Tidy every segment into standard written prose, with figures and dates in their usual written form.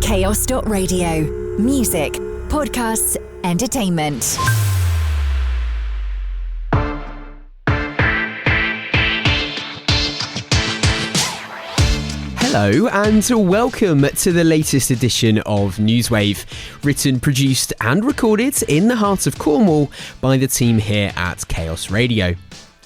Chaos.radio. Music, podcasts, entertainment. Hello and welcome to the latest edition of NEWSWAVE, written, produced and recorded in the heart of Cornwall by the team here at Chaos Radio.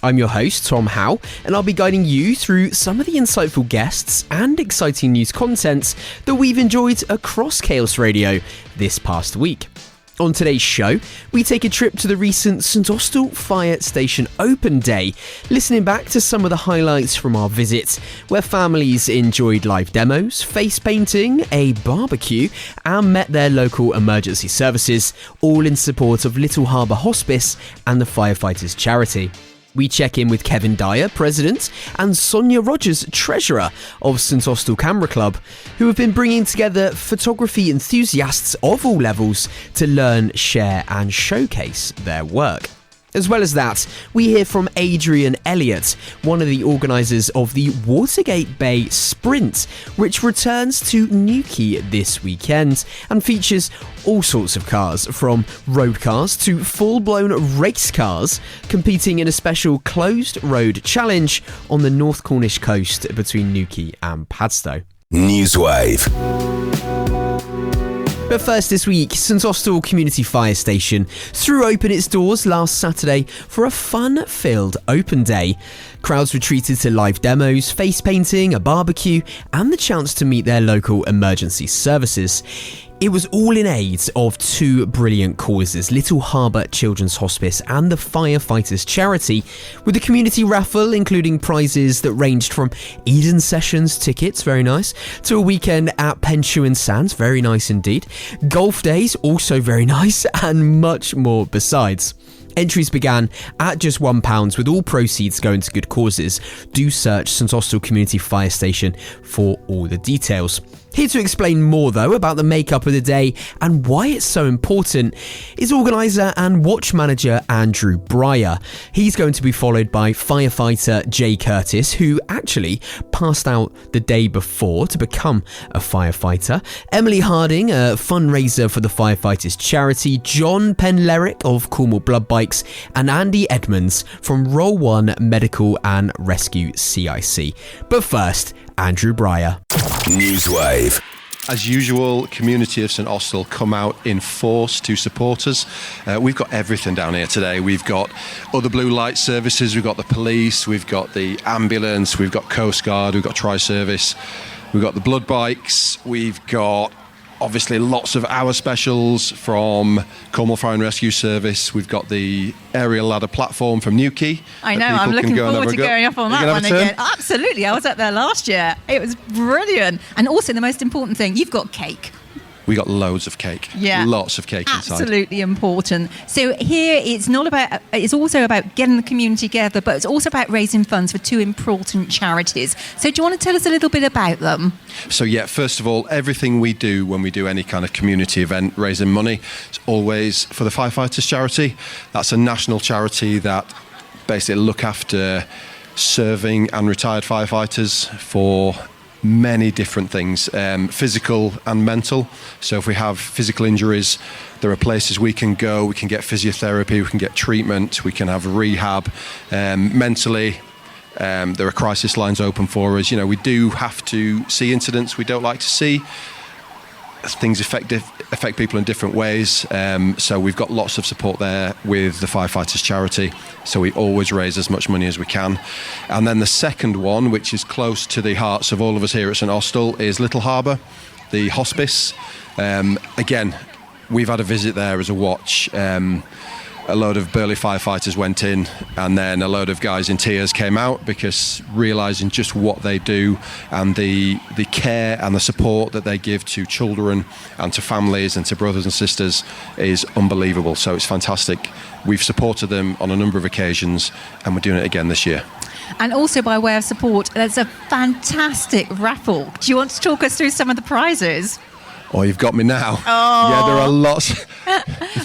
I'm your host, Tom Howe, and I'll be guiding you through some of the insightful guests and exciting news content that we've enjoyed across Chaos Radio this past week. On today's show, we take a trip to the recent St Austell Fire Station Open Day, listening back to some of the highlights from our visit, where families enjoyed live demos, face painting, a barbecue, and met their local emergency services, all in support of Little Harbour Hospice and the firefighters' charity. We check in with Kevin Dyer, President, and Sonya Rogers, Treasurer of St Austell Camera Club, who have been bringing together photography enthusiasts of all levels to learn, share and showcase their work. As well as that, we hear from Adrian Elliott, one of the organisers of the Watergate Bay Sprint, which returns to Newquay this weekend and features all sorts of cars, from road cars to full-blown race cars, competing in a special closed road challenge on the North Cornish coast between Newquay and Padstow. NEWSWAVE. But first this week, St Austell Community Fire Station threw open its doors last Saturday for a fun-filled open day. Crowds were treated to live demos, face painting, a barbecue, and the chance to meet their local emergency services. It was all in aid of two brilliant causes, Little Harbour Children's Hospice and the firefighters' charity, with a community raffle including prizes that ranged from Eden Sessions tickets, very nice, to a weekend at Penshoe and Sands, very nice indeed, golf days, also very nice, and much more besides. Entries began at just £1, with all proceeds going to good causes. Do search St Austell Community Fire Station for all the details. Here to explain more, though, about the makeup of the day and why it's so important is organiser and watch manager Andrew Breyer. He's going to be followed by firefighter Jay Curtis, who actually passed out the day before to become a firefighter, Emily Harding, a fundraiser for the firefighters' charity, John Penlerick of Cornwall Blood Bikes, and Andy Edmonds from Roll 1 Medical and Rescue CIC. But first, Andrew Breyer. NEWSWAVE. As usual, community of St Austell come out in force to support us. We've got everything down here today. We've got other blue light services, we've got the police, we've got the ambulance, we've got Coast Guard, we've got Tri-Service, we've got the blood bikes, we've got obviously lots of hour specials from Cornwall Fire and Rescue Service. We've got the aerial ladder platform from Newquay. I know, I'm looking forward to going up on that one again. Absolutely, I was up there last year. It was brilliant. And also the most important thing, you've got cake. We got loads of cake. Yeah. Lots of cake inside. Absolutely important. So here it's also about getting the community together, but it's also about raising funds for two important charities. So do you want to tell us a little bit about them? So yeah, first of all, everything we do when we do any kind of community event raising money, it's always for the firefighters' charity. That's a national charity that basically look after serving and retired firefighters for many different things, physical and mental. So if we have physical injuries, there are places we can go, we can get physiotherapy, we can get treatment, we can have rehab. Mentally, there are crisis lines open for us. You know, we do have to see incidents we don't like to see. Things affect people in different ways, so we've got lots of support there with the firefighters' charity, so we always raise as much money as we can. And then the second one, which is close to the hearts of all of us here at St Austell, is Little Harbour, the hospice. Again, we've had a visit there as a watch. A load of burly firefighters went in, and then a load of guys in tears came out, because realising just what they do and the care and the support that they give to children and to families and to brothers and sisters is unbelievable. So it's fantastic. We've supported them on a number of occasions, and we're doing it again this year. And also, by way of support, there's a fantastic raffle. Do you want to talk us through some of the prizes? Oh, you've got me now. Oh. Yeah, there are lots.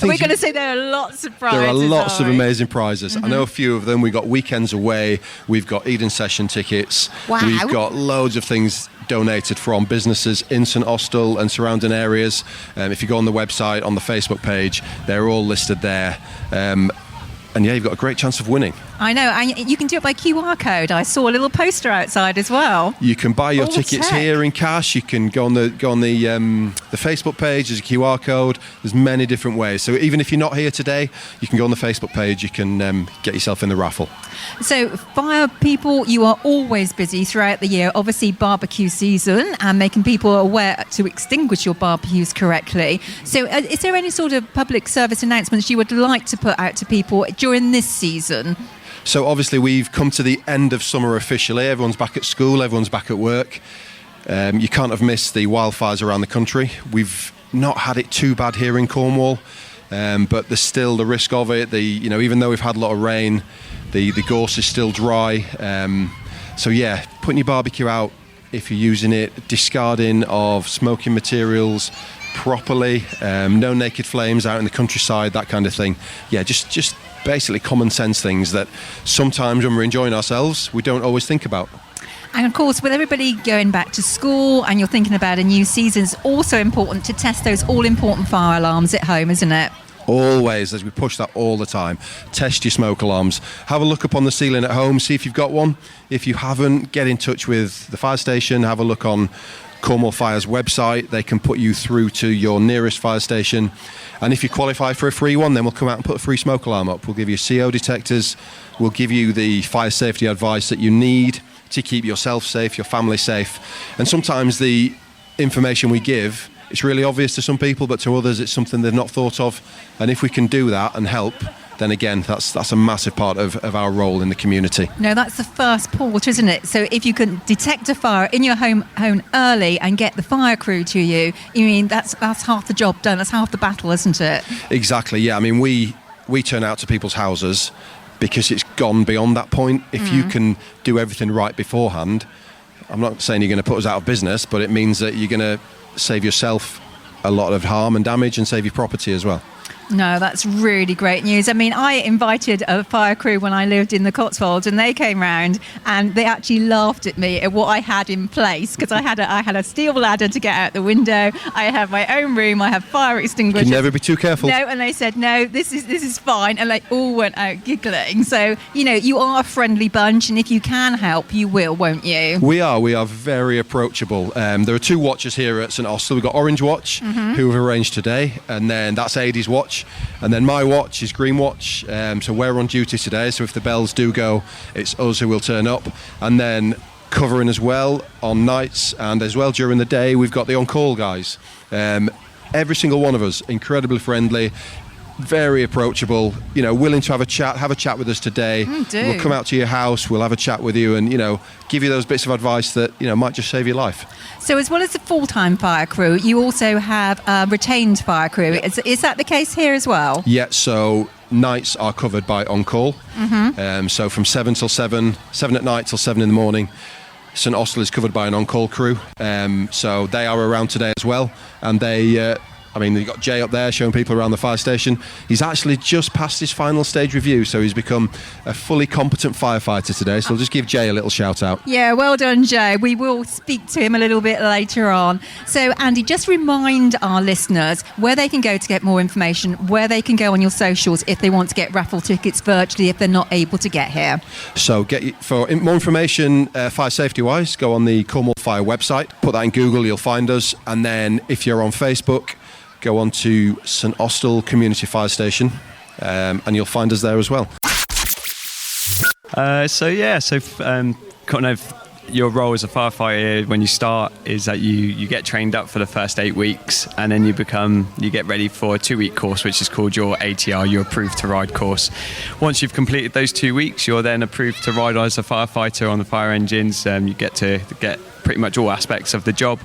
We're going to say there are lots of prizes. There are lots of amazing prizes. Mm-hmm. I know a few of them. We've got weekends away. We've got Eden Session tickets. Wow. We've got loads of things donated from businesses in St Austell and surrounding areas. If you go on the website, on the Facebook page, they're all listed there. And yeah, you've got a great chance of winning. I know, and you can do it by QR code. I saw a little poster outside as well. You can buy your tickets here in cash. You can go on the Facebook page. There's a QR code. There's many different ways. So even if you're not here today, you can go on the Facebook page. You can get yourself in the raffle. So fire people, you are always busy throughout the year. Obviously, barbecue season and making people aware to extinguish your barbecues correctly. So is there any sort of public service announcements you would like to put out to people during this season? So obviously we've come to the end of summer officially. Everyone's back at school, everyone's back at work. You can't have missed the wildfires around the country. We've not had it too bad here in Cornwall, but there's still the risk of it. Even though we've had a lot of rain, the gorse is still dry. So yeah, putting your barbecue out if you're using it, discarding of smoking materials properly, no naked flames out in the countryside, that kind of thing. Yeah, just basically common sense things that sometimes when we're enjoying ourselves, we don't always think about. And of course, with everybody going back to school and you're thinking about a new season, it's also important to test those all-important fire alarms at home, isn't it? Always, as we push that all the time. Test your smoke alarms. Have a look up on the ceiling at home, see if you've got one. If you haven't, get in touch with the fire station, have a look on Cornwall Fire's website. They can put you through to your nearest fire station. And if you qualify for a free one, then we'll come out and put a free smoke alarm up. We'll give you CO detectors. We'll give you the fire safety advice that you need to keep yourself safe, your family safe. And sometimes the information we give, it's really obvious to some people, but to others it's something they've not thought of. And if we can do that and help, then again, that's a massive part of our role in the community. No, that's the first port, isn't it? So if you can detect a fire in your home early and get the fire crew to you, that's half the job done. That's half the battle, isn't it? Exactly, yeah. I mean, we turn out to people's houses because it's gone beyond that point. If you can do everything right beforehand, I'm not saying you're going to put us out of business, but it means that you're going to save yourself a lot of harm and damage and save your property as well. No, that's really great news. I mean, I invited a fire crew when I lived in the Cotswolds, and they came round and they actually laughed at me at what I had in place, because I had a steel ladder to get out the window. I have my own room. I have fire extinguishers. You can never be too careful. No, and they said, no, this is fine, and they all went out giggling. So you are a friendly bunch, and if you can help, you will, won't you? We are very approachable. There are two watchers here at St Austell. We've got Orange Watch, who have arranged today, and then that's Adie's watch. And then my watch is Green Watch, so we're on duty today, so if the bells do go, it's us who will turn up. And then covering as well on nights and as well during the day, we've got the on-call guys. Every single one of us, incredibly friendly, very approachable, willing to have a chat with us today. We'll come out to your house, we'll have a chat with you and, give you those bits of advice that, might just save your life. So as well as the full-time fire crew, you also have a retained fire crew. Is that the case here as well? Yeah, so nights are covered by on-call. So from 7 till 7 at night till 7 in the morning, St Austell is covered by an on-call crew. So they are around today as well. And they... you've got Jay up there showing people around the fire station. He's actually just passed his final stage review, so he's become a fully competent firefighter today. So I'll just give Jay a little shout out. Yeah, well done, Jay. We will speak to him a little bit later on. So, Andy, just remind our listeners where they can go to get more information, where they can go on your socials if they want to get raffle tickets virtually if they're not able to get here. So for more information, fire safety-wise, go on the Cornwall Fire website. Put that in Google, you'll find us. And then if you're on Facebook, go on to St Austell Community Fire Station and you'll find us there as well. Kind of your role as a firefighter when you start is that you get trained up for the first 8 weeks, and then you get ready for a 2-week course, which is called your ATR, your approved to ride course. Once you've completed those 2 weeks, you're then approved to ride as a firefighter on the fire engines. You get to get pretty much all aspects of the job.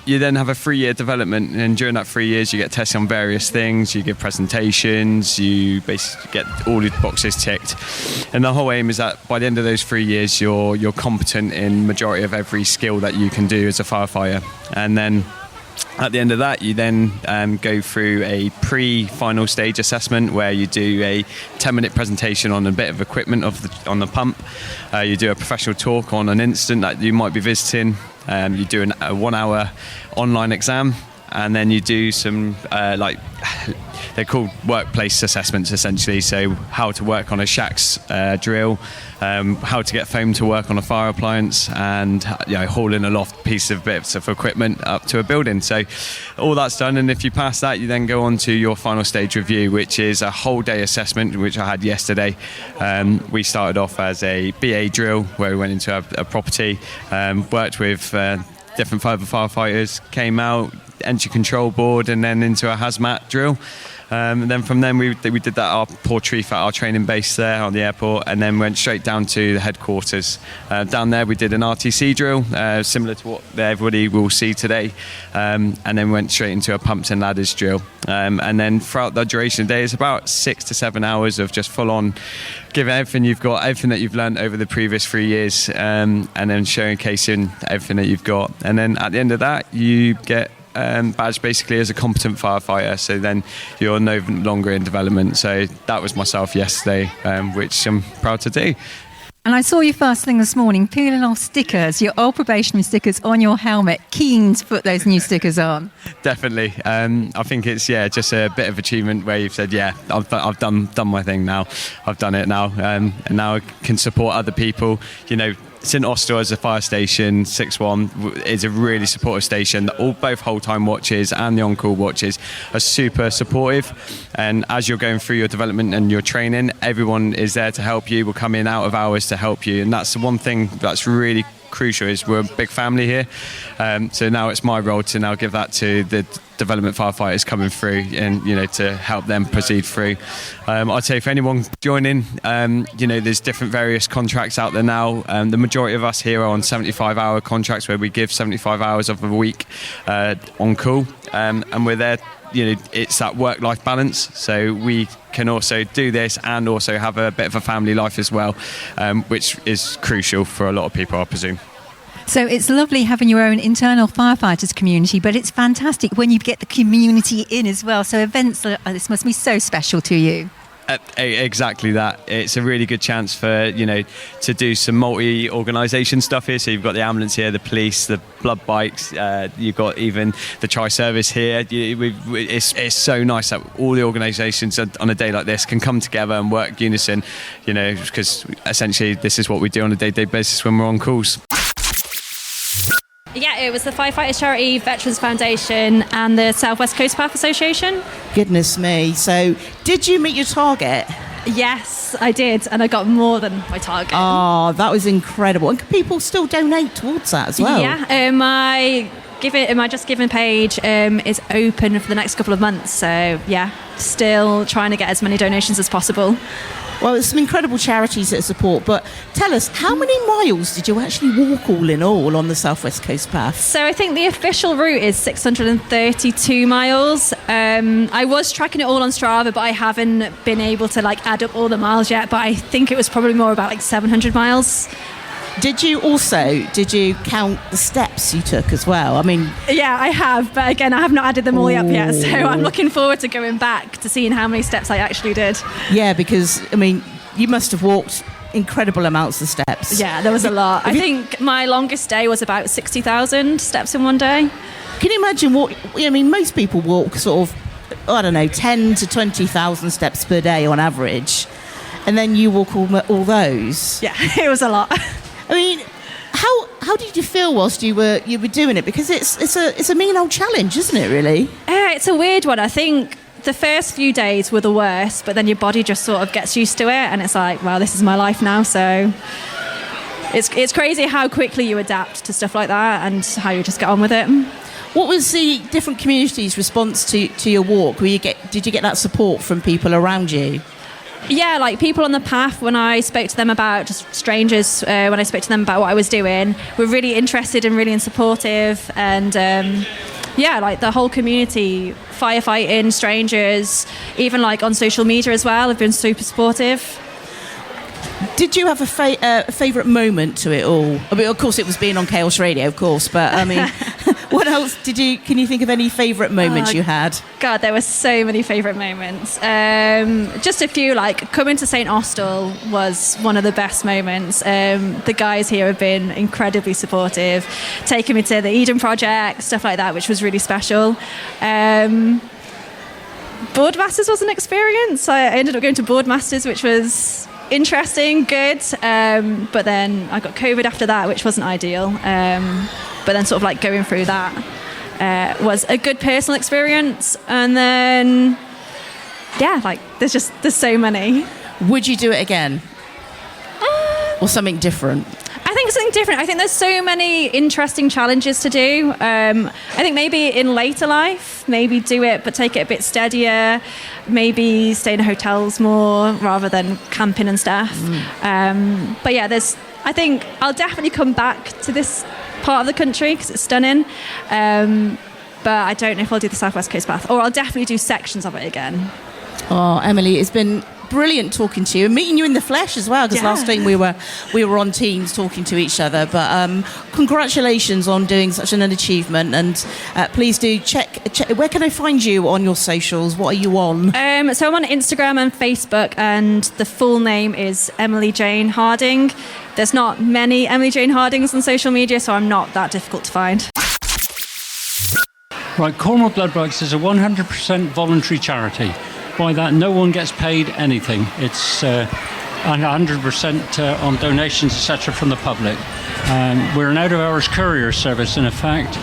You then have a 3-year development, and during that 3 years you get tested on various things, you give presentations, you basically get all the boxes ticked. And the whole aim is that by the end of those 3 years you're competent in majority of every skill that you can do as a firefighter. And then At the end of that, you then go through a pre-final stage assessment where you do a 10-minute presentation on a bit of equipment on the pump. You do a professional talk on an incident that you might be visiting. You do a 1-hour online exam, and then you do some they're called workplace assessments essentially. So how to work on a shacks drill, how to get foam to work on a fire appliance, and hauling a loft piece of bits of equipment up to a building. So all that's done, and if you pass that, you then go on to your final stage review, which is a whole day assessment, which I had yesterday. We started off as a BA drill where we went into a property, worked with different firefighters, came out, entry control board, and then into a hazmat drill. And then from then we did that our Portreif at our training base there on the airport, and then went straight down to the headquarters. Down there we did an RTC drill, similar to what everybody will see today, and then went straight into a pumps and ladders drill. And then throughout the duration of the day, it's about 6 to 7 hours of just full on giving everything you've got, everything that you've learned over the previous 3 years, and then showcasing everything that you've got. And then at the end of that, you get badge basically as a competent firefighter, so then you're no longer in development. So that was myself yesterday, which I'm proud to do. And I saw you first thing this morning peeling off stickers, your old probationary stickers on your helmet, keen to put those new stickers on. Definitely. I think it's just a bit of achievement where you've said, I've done my thing now. I've done it now, and now I can support other people. St Austell as a fire station, 6-1, is a really supportive station. Both whole-time watches and the on-call watches are super supportive. And as you're going through your development and your training, everyone is there to help you. We'll come in out of hours to help you. And that's the one thing that's really crucial, is we're a big family here. So now it's my role to now give that to the development firefighters coming through, and to help them proceed through. I'd say for anyone joining, there's different various contracts out there now. The majority of us here are on 75-hour contracts where we give 75 hours of a week on call, and we're there. It's that work-life balance, so we can also do this and also have a bit of a family life as well, which is crucial for a lot of people, I presume. So it's lovely having your own internal firefighters community, but it's fantastic when you get the community in as well. So events like this must be so special to you. Exactly that. It's a really good chance for to do some multi-organisation stuff here. So you've got the ambulance here, the police, the blood bikes. You've got even the tri-service here. It's so nice that all the organisations on a day like this can come together and work unison. Because essentially this is what we do on a day-to-day basis when we're on calls. Yeah, it was the Firefighters Charity, Veterans Foundation and the South West Coast Path Association. Goodness me. So did you meet your target? Yes, I did, and I got more than my target. Oh, that was incredible. And can people still donate towards that as well? Yeah, my Just Giving page is open for the next couple of months. So yeah, still trying to get as many donations as possible. Well, there's some incredible charities that support, but tell us, how many miles did you actually walk all in all on the South West Coast Path? So I think the official route is 632 miles. I was tracking it all on Strava, but I haven't been able to add up all the miles yet, but I think it was probably more about 700 miles. Did you count the steps you took as well? Yeah, I have, but again, I have not added them all up yet, so I'm looking forward to going back to seeing how many steps I actually did. Yeah, because you must have walked incredible amounts of steps. Yeah, there was a lot. I think my longest day was about 60,000 steps in one day. Can you imagine most people walk sort of, 10 to 20,000 steps per day on average, and then you walk all those. Yeah, it was a lot. How did you feel whilst you were doing it? Because it's a mean old challenge, isn't it? Really? It's a weird one. I think the first few days were the worst, but then your body just sort of gets used to it, and it's like, wow, this is my life now. So it's crazy how quickly you adapt to stuff like that and how you just get on with it. What was the different communities' response to your walk? Did you get that support from people around you? Yeah, people on the path, when I spoke to them about, just strangers, when I spoke to them about what I was doing, were really interested and really supportive. And the whole community, firefighting, strangers, even on social media as well, have been super supportive. Did you have a favourite moment to it all? Of course, it was being on Chaos Radio, of course, but What else can you think of any favourite moments you had? God, there were so many favourite moments. Just a few, like coming to St Austell was one of the best moments. The guys here have been incredibly supportive, taking me to the Eden Project, stuff like that, which was really special. Boardmasters was an experience. I ended up going to Boardmasters, which was interesting, good, but then I got COVID after that, which wasn't ideal. But then sort of like going through that was a good personal experience. And then, yeah, like there's so many. Would you do it again? Or something different? I think something different. I think there's so many interesting challenges to do. I think maybe in later life, maybe do it, but take it a bit steadier. Maybe stay in hotels more rather than camping and stuff. But yeah, I think I'll definitely come back to this part of the country because it's stunning. But I don't know if I'll do the South West Coast Path, or I'll definitely do sections of it again. Oh, Emily, it's been brilliant talking to you and meeting you in the flesh as well, because last time we were on Teams talking to each other. But congratulations on doing such an achievement, and please do check. Where can I find you on your socials? What are you on? So I'm on Instagram and Facebook, and the full name is Emily Jane Harding. There's not many Emily Jane Hardings on social media, so I'm not that difficult to find. Right, Cornwall Blood Banks is a 100% voluntary charity. By that, no one gets paid anything. It's 100% on donations, etc., from the public. We're an out-of-hours courier service, in effect,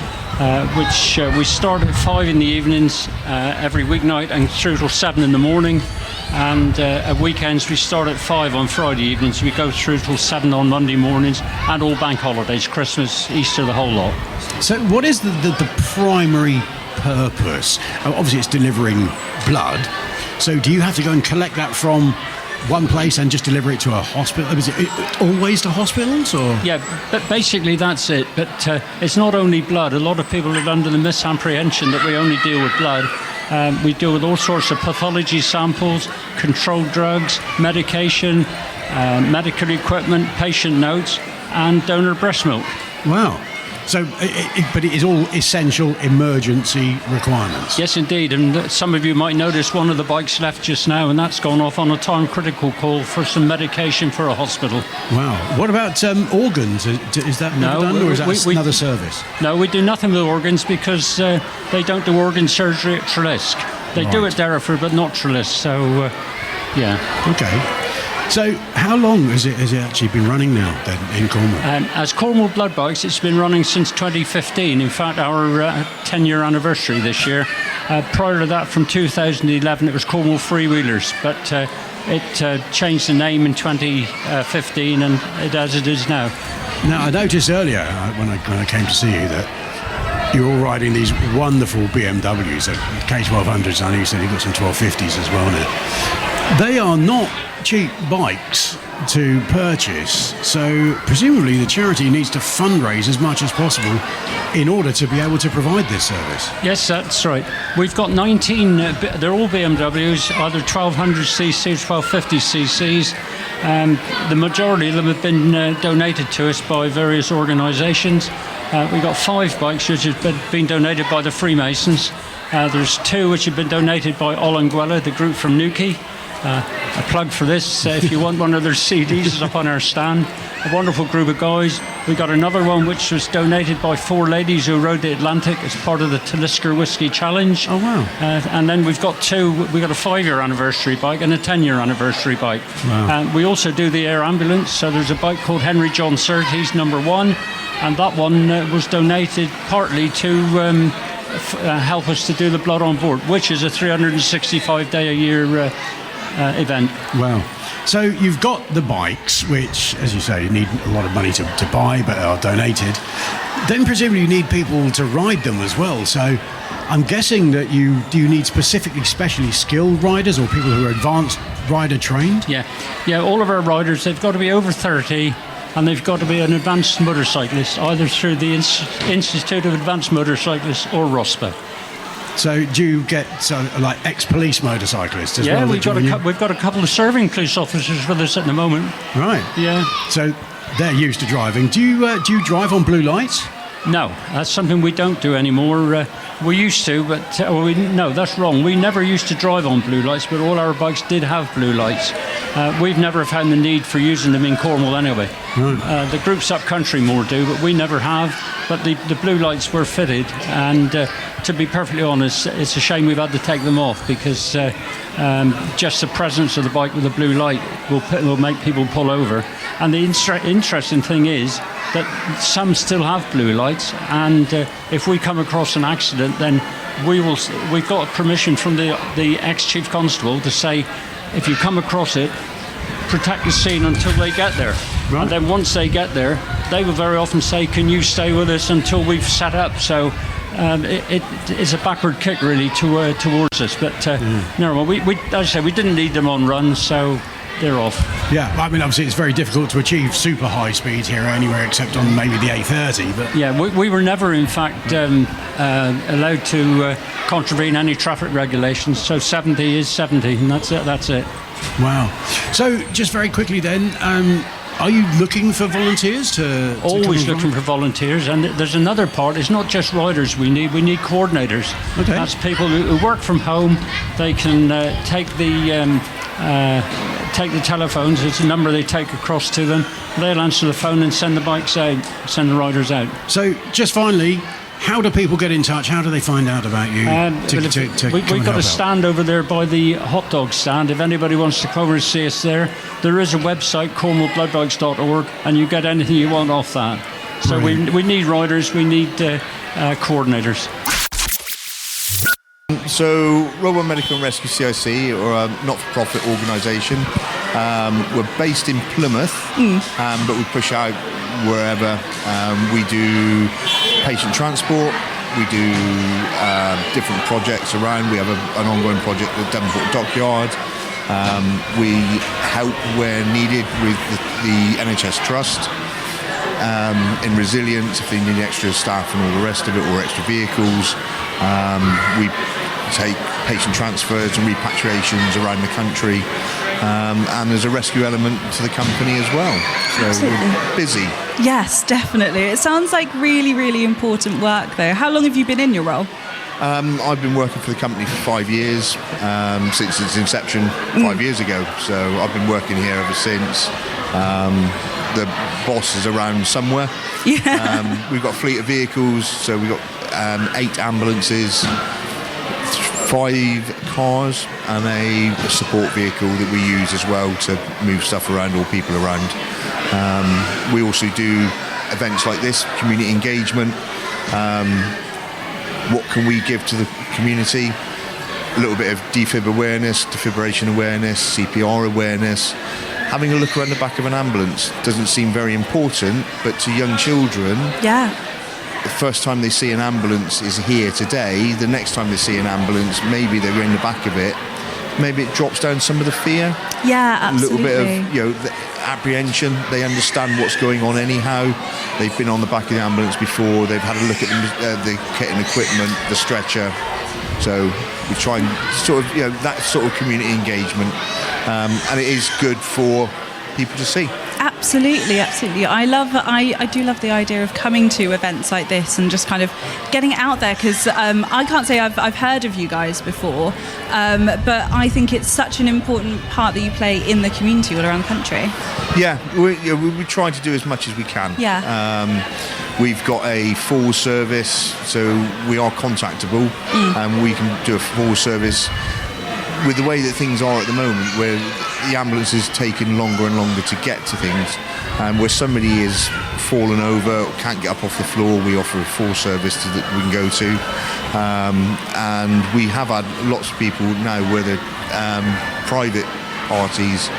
which we start at 5 in the evenings every weeknight and through till 7 in the morning. And at weekends, we start at 5 on Friday evenings. We go through till 7 on Monday mornings, and all bank holidays, Christmas, Easter, the whole lot. So what is the primary purpose? Obviously, it's delivering blood. So do you have to go and collect that from one place and just deliver it to a hospital? Is it always to hospitals, or? Yeah, but basically that's it. But it's not only blood. A lot of people are under the misapprehension that we only deal with blood. We deal with all sorts of pathology samples, controlled drugs, medication, medical equipment, patient notes, and donor breast milk. Wow. So, but it is all essential emergency requirements? Yes, indeed. And some of you might notice one of the bikes left just now, and that's gone off on a time-critical call for some medication for a hospital. Wow. What about organs? Is that done, or is that another service? No, we do nothing with organs because they don't do organ surgery at Trelisk. They do at Derriford, but not Trelisk. So, yeah. Okay. So how long has it actually been running now then in Cornwall? As Cornwall Blood Bikes, it's been running since 2015. In fact, our 10-year anniversary this year. Prior to that, from 2011, it was Cornwall Freewheelers, but it changed the name in 2015, and as it is now. Now, I noticed earlier when I came to see you that you're all riding these wonderful BMWs, K1200s. I know you said you've got some 1250s as well now. They are not cheap bikes to purchase, so presumably the charity needs to fundraise as much as possible in order to be able to provide this service. Yes, that's right. We've got 19, they're all BMWs, either 1200cc, 1250cc's. The majority of them have been donated to us by various organisations. We've got 5 bikes which have been donated by the Freemasons. There's 2 which have been donated by Ollangwella, the group from Newquay. A plug for this, if you want one of their CDs, is up on our stand. A wonderful group of guys. We got another one which was donated by 4 ladies who rode the Atlantic as part of the Talisker Whiskey Challenge. Oh, wow. And then we've got 2, we got a 5-year anniversary bike and a 10-year anniversary bike. Wow. We also do the air ambulance, so there's a bike called Henry John Surtees, number 1, and that one was donated partly to help us to do the Blood on Board, which is a 365-day-a-year event. Wow. So you've got the bikes, which, as you say, you need a lot of money to buy, but are donated. Then presumably you need people to ride them as well. So I'm guessing that you need specially skilled riders, or people who are advanced rider trained? Yeah, all of our riders, they've got to be over 30, and they've got to be an advanced motorcyclist, either through the Institute of Advanced Motorcyclists or ROSPA. So do you get like ex-police motorcyclists as well? Yeah, we've got a couple of serving police officers with us at the moment. Right. Yeah. So they're used to driving. Do you drive on blue lights? No, that's something we don't do anymore. We used to, but no, that's wrong. We never used to drive on blue lights, but all our bikes did have blue lights. We've never found the need for using them in Cornwall anyway. The groups up country more do, but we never have. But the blue lights were fitted, and to be perfectly honest, it's a shame we've had to take them off, because just the presence of the bike with a blue light will make people pull over. And the interesting thing is that some still have blue lights, and if we come across an accident, then we've got permission from the ex-chief constable to say, if you come across it, protect the scene until they get there. Right. And then once they get there, they will very often say, can you stay with us until we've set up? So it's a backward kick really towards us. But no, as I say, we didn't need them on runs, so they're off. Yeah, I mean, obviously it's very difficult to achieve super high speeds here anywhere except on maybe the A30. But yeah, we were never, in fact, allowed to contravene any traffic regulations. So 70 is 70, and that's it. Wow. So just very quickly then, are you looking for volunteers to always looking for volunteers? And there's another part. It's not just riders we need coordinators. Okay. That's people who work from home. They can take the telephones. It's a number they take across to them. They'll answer the phone and send the bikes out, send the riders out. So just finally, how do people get in touch? How do they find out about you? We've got a stand over there by the hot dog stand. If anybody wants to come over and see us there is a website, cornwallbloodbikes.org, and you get anything you want off that. So we need riders, we need coordinators. So Robo Medical and Rescue CIC, or a not-for-profit organisation, we're based in Plymouth, but we push out wherever. We do patient transport, we do different projects around. We have an ongoing project at Devonport Dockyard. We help where needed with the NHS Trust in resilience, if they need extra staff and all the rest of it, or extra vehicles. We take patient transfers and repatriations around the country, and there's a rescue element to the company as well. So Absolutely. We're busy. Yes, definitely. It sounds like really, really important work though. How long have you been in your role? I've been working for the company for 5 years, since its inception 5 years ago. So I've been working here ever since. The boss is around somewhere. Yeah. We've got a fleet of vehicles, so we've got 8 ambulances, 5 cars, and a support vehicle that we use as well to move stuff around or people around. We also do events like this, community engagement. What can we give to the community? A little bit of defib awareness, defibrillation awareness, CPR awareness. Having a look around the back of an ambulance doesn't seem very important, but to young children, the first time they see an ambulance is here today. The next time they see an ambulance, maybe they're in the back of it. Maybe it drops down some of the fear. Yeah, absolutely. A little bit of, the apprehension. They understand what's going on anyhow. They've been on the back of the ambulance before. They've had a look at the kit and equipment, the stretcher. So we try and sort of, that sort of community engagement. And it is good for people to see. Absolutely. I do love the idea of coming to events like this and just kind of getting it out there, because I can't say I've heard of you guys before, but I think it's such an important part that you play in the community all around the country. Yeah, we try to do as much as we can. Yeah. We've got a full service, so we are contactable, and we can do a full service. With the way that things are at the moment, where the ambulance is taking longer and longer to get to things, where somebody is fallen over or can't get up off the floor, we offer a full service that we can go to. And we have had lots of people now where the private parties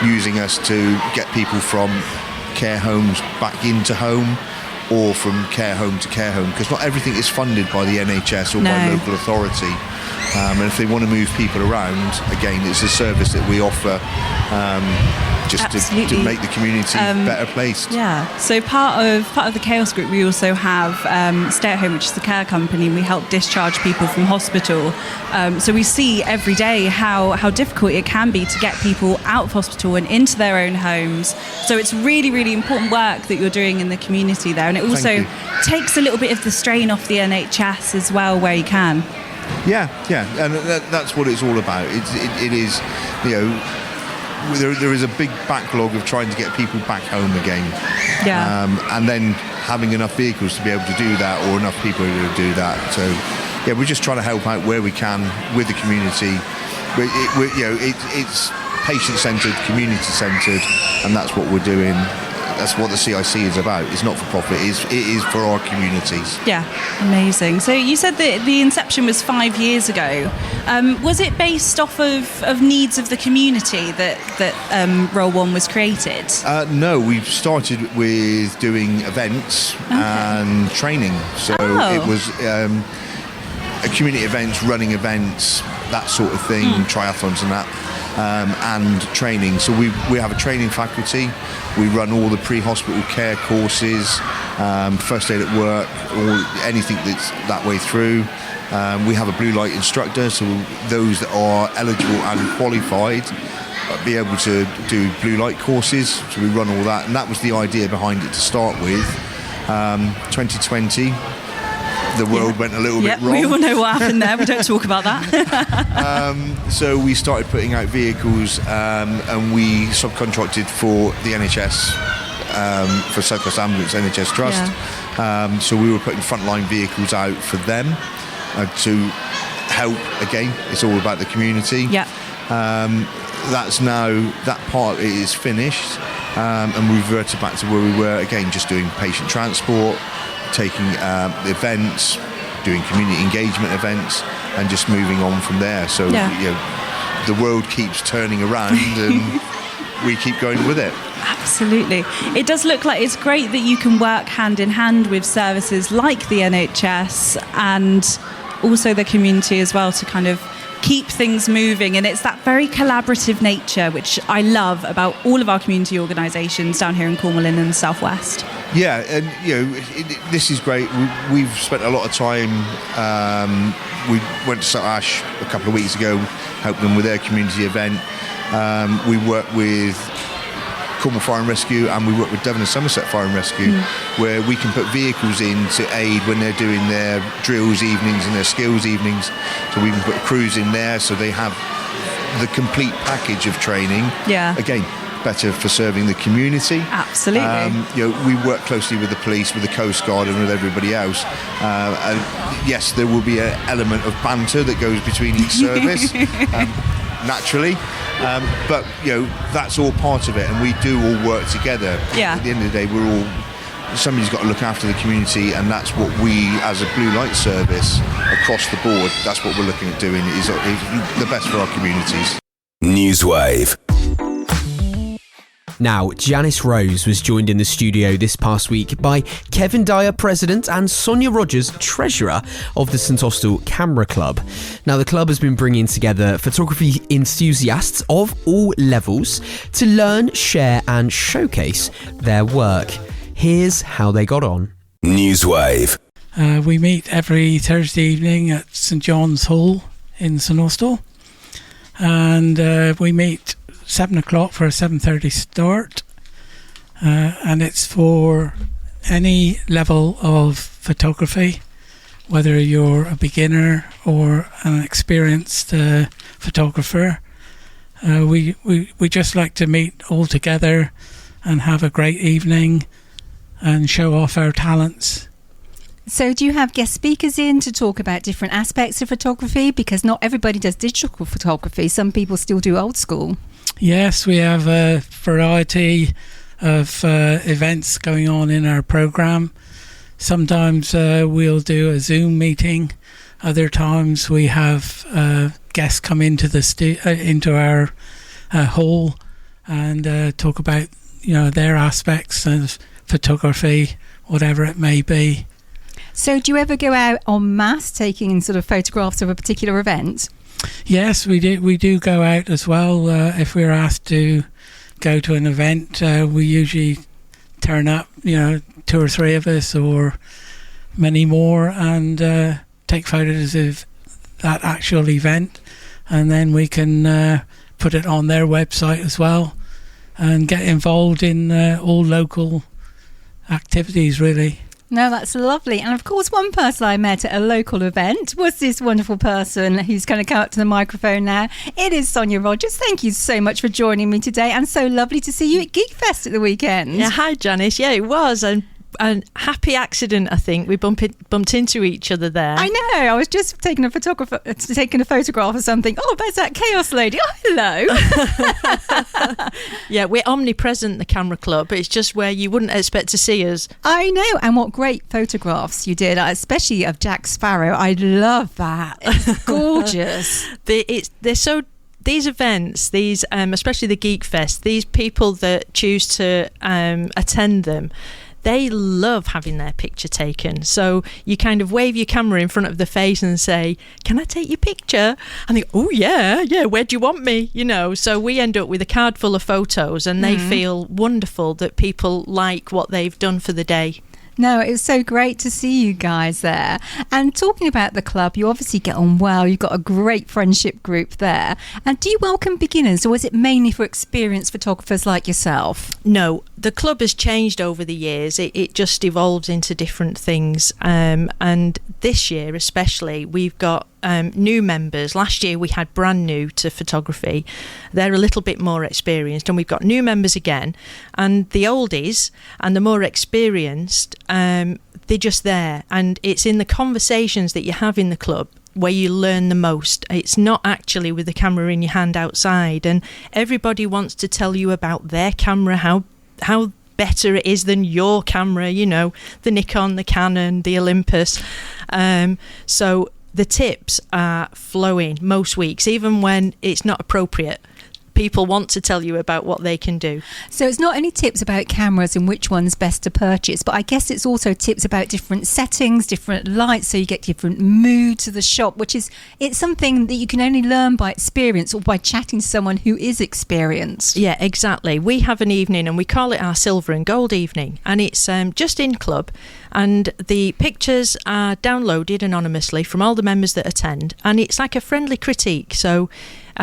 using us to get people from care homes back into home, or from care home to care home, because not everything is funded by the NHS or by local authority. And if they want to move people around, again, it's a service that we offer just to make the community better placed. Yeah. So part of the Chaos Group, we also have Stay at Home, which is the care company. We help discharge people from hospital. So we see every day how difficult it can be to get people out of hospital and into their own homes. So it's really, really important work that you're doing in the community there, and it also takes a little bit of the strain off the NHS as well, where you can. Yeah, and that's what it's all about. It is, there is a big backlog of trying to get people back home again. Yeah. And then having enough vehicles to be able to do that, or enough people to do that. So, yeah, we're just trying to help out where we can with the community. It's patient-centred, community-centred, and that's what we're doing. That's what the CIC is about. It's not for profit. It is for our communities. Yeah, amazing. So you said that the inception was 5 years ago. Was it based off of needs of the community that Roll One was created? No, we've started with doing events and training. So it was community events, running events, that sort of thing, triathlons and that. And training. So we have a training faculty. We run all the pre-hospital care courses, first aid at work, or anything that's that way through. We have a blue light instructor, so those that are eligible and qualified be able to do blue light courses. So we run all that, and that was the idea behind it to start with. 2020. The world went a little bit wrong. We all know what happened there. We don't talk about that. So we started putting out vehicles, and we subcontracted for the NHS, for South West Ambulance NHS Trust. Yeah. So we were putting frontline vehicles out for them to help. Again, it's all about the community. Yeah. That's now, that part is finished, and we reverted back to where we were again, just doing patient transport, taking events, doing community engagement events, and just moving on from there. So the world keeps turning around, and we keep going with it. Absolutely. It does look like it's great that you can work hand in hand with services like the NHS and also the community as well to kind of keep things moving, and it's that very collaborative nature which I love about all of our community organisations down here in Cornwall and in the southwest. Yeah, and this is great. We've spent a lot of time. We went to St Ash a couple of weeks ago, helped them with their community event. We work with Cornwall Fire and Rescue, and we work with Devon and Somerset Fire and Rescue, where we can put vehicles in to aid when they're doing their drills evenings and their skills evenings. So we can put crews in there, so they have the complete package of training. Yeah. Again, better for serving the community. Absolutely. We work closely with the police, with the Coast Guard, and with everybody else. And yes, there will be an element of banter that goes between each service. Naturally, but that's all part of it, and we do all work together. Yeah. At the end of the day, somebody's got to look after the community, and that's what we, as a blue light service across the board, that's what we're looking at doing, is the best for our communities. NEWSWAVE. Now, Janice Rose was joined in the studio this past week by Kevin Dyer, President, and Sonya Rogers, Treasurer of the St Austell Camera Club. Now, the club has been bringing together photography enthusiasts of all levels to learn, share and showcase their work. Here's how they got on. NEWSWAVE. We meet every Thursday evening at St John's Hall in St Austell, and we meet 7 o'clock for a 7:30 start, and it's for any level of photography, whether you're a beginner or an experienced photographer. We just like to meet all together and have a great evening and show off our talents. So do you have guest speakers in to talk about different aspects of photography? Because not everybody does digital photography. Some people still do old school. Yes, we have a variety of events going on in our programme. Sometimes we'll do a Zoom meeting. Other times we have guests come into into our hall and talk about their aspects of photography, whatever it may be. So do you ever go out en masse taking sort of photographs of a particular event? Yes, we do go out as well if we're asked to go to an event, we usually turn up, 2 or 3 of us or many more, and take photos of that actual event, and then we can put it on their website as well and get involved in all local activities, really. No, that's lovely. And of course, one person I met at a local event was this wonderful person who's going to come up to the microphone now. It is Sonya Rogers. Thank you so much for joining me today, and so lovely to see you at Geek Fest at the weekend. Yeah, hi Janice. Yeah, it was a happy accident. I think we bumped into each other there. I know. I was just taking a photograph or something. Oh, there's that Chaos lady. Oh, hello. Yeah, we're omnipresent, the Camera Club. It's just where you wouldn't expect to see us. I know. And what great photographs you did, especially of Jack Sparrow. I love that. It's gorgeous. They're so. These events, especially the Geek Fest, these people that choose to attend them, they love having their picture taken. So you kind of wave your camera in front of the face and say, "Can I take your picture?" And they go, "Oh yeah, where do you want me?" So we end up with a card full of photos, and they feel wonderful that people like what they've done for the day. No, it was so great to see you guys there. And talking about the club, you obviously get on well. You've got a great friendship group there. And do you welcome beginners, or is it mainly for experienced photographers like yourself? No, the club has changed over the years. It just evolves into different things. And this year especially, we've got new members. Last year we had brand new to photography. They're a little bit more experienced, and we've got new members again. And the oldies and the more experienced, they're just there. And it's in the conversations that you have in the club where you learn the most. It's not actually with the camera in your hand outside. And everybody wants to tell you about their camera, how better it is than your camera, the Nikon, the Canon, the Olympus. So the tips are flowing most weeks, even when it's not appropriate. People want to tell you about what they can do. So it's not only tips about cameras and which one's best to purchase, but I guess it's also tips about different settings, different lights, so you get different moods of the shot, it's something that you can only learn by experience or by chatting to someone who is experienced. Yeah, exactly. We have an evening and we call it our silver and gold evening, and it's just in club, and the pictures are downloaded anonymously from all the members that attend, and it's like a friendly critique. So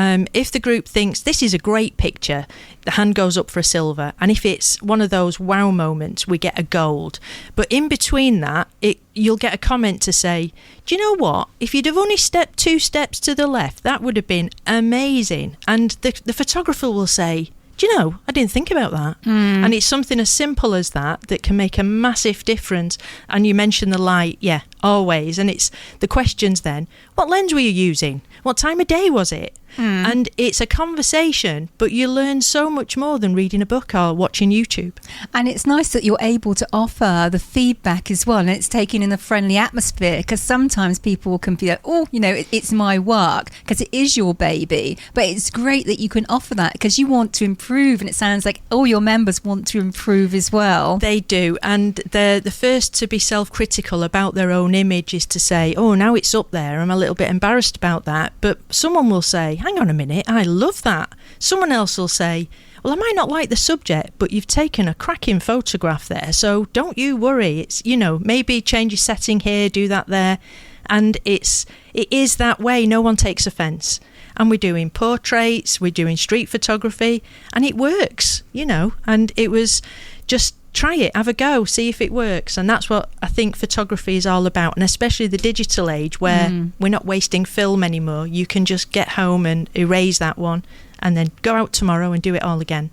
if the group thinks this is a great picture, the hand goes up for a silver, and if it's one of those wow moments, we get a gold. But in between that, you'll get a comment to say, "Do you know what? If you'd have only stepped 2 steps to the left, that would have been amazing." And the photographer will say, "Do you know, I didn't think about that." And it's something as simple as that can make a massive difference. And you mentioned the light, yeah, always. And it's the questions then, what lens were you using? What time of day was it? And it's a conversation, but you learn so much more than reading a book or watching YouTube. And it's nice that you're able to offer the feedback as well, and it's taken in a friendly atmosphere, because sometimes people can feel, it's my work, because it is your baby. But it's great that you can offer that, because you want to improve, and it sounds like all your members want to improve as well. They do, and they're the first to be self-critical about their own image, is to say, "Oh, now it's up there, I'm a little bit embarrassed about that." But someone will say, "Hang on a minute, I love that." Someone else will say, "Well, I might not like the subject, but you've taken a cracking photograph there, so don't you worry. It's, maybe change your setting here, do that there." And it is that way. No one takes offence. And we're doing portraits, we're doing street photography, and it works, and it was just try it, have a go, see if it works. And that's what I think photography is all about, and especially the digital age where we're not wasting film anymore. You can just get home and erase that one and then go out tomorrow and do it all again.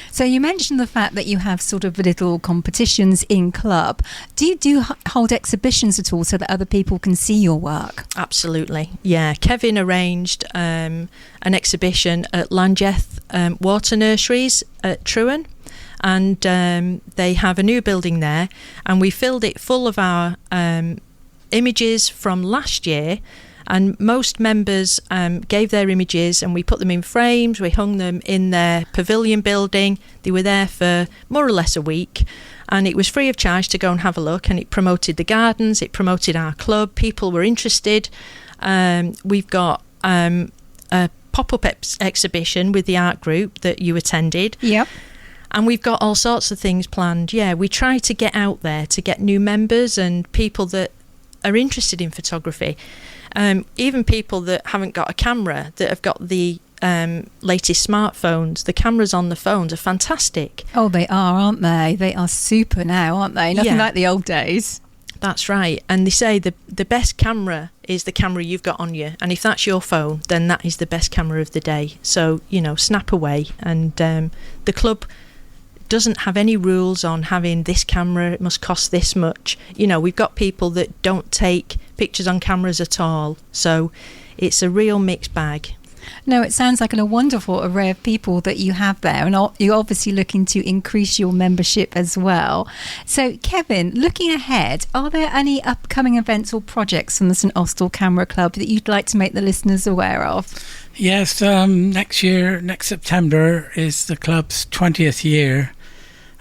So you mentioned the fact that you have sort of little competitions in club. Do you hold exhibitions at all so that other people can see your work? Absolutely, yeah. Kevin arranged an exhibition at Langeth Water Nurseries at Truan. And they have a new building there, and we filled it full of our images from last year, and most members gave their images, and we put them in frames, we hung them in their pavilion building. They were there for more or less a week, and it was free of charge to go and have a look, and it promoted the gardens, it promoted our club, people were interested. We've got a pop-up exhibition with the art group that you attended. Yep. And we've got all sorts of things planned. Yeah, we try to get out there to get new members and people that are interested in photography. Even people that haven't got a camera, that have got the latest smartphones. The cameras on the phones are fantastic. Oh, they are, aren't they? They are super now, aren't they? Nothing like the old days. That's right. And they say the best camera is the camera you've got on you. And if that's your phone, then that is the best camera of the day. So, snap away. And the club doesn't have any rules on having this camera, it must cost this much. We've got people that don't take pictures on cameras at all. So it's a real mixed bag. No, it sounds like a wonderful array of people that you have there, and you're obviously looking to increase your membership as well. So, Kevin, looking ahead, are there any upcoming events or projects from the St Austell Camera Club that you'd like to make the listeners aware of? Yes, next September is the club's 20th year,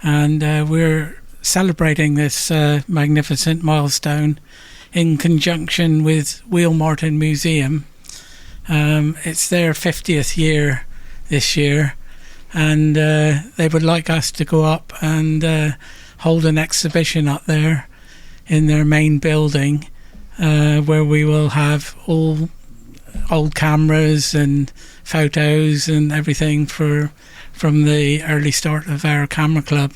and we're celebrating this magnificent milestone in conjunction with Wheel Martin Museum. It's their 50th year this year, and they would like us to go up and hold an exhibition up there in their main building, where we will have all old cameras and photos and everything from the early start of our camera club.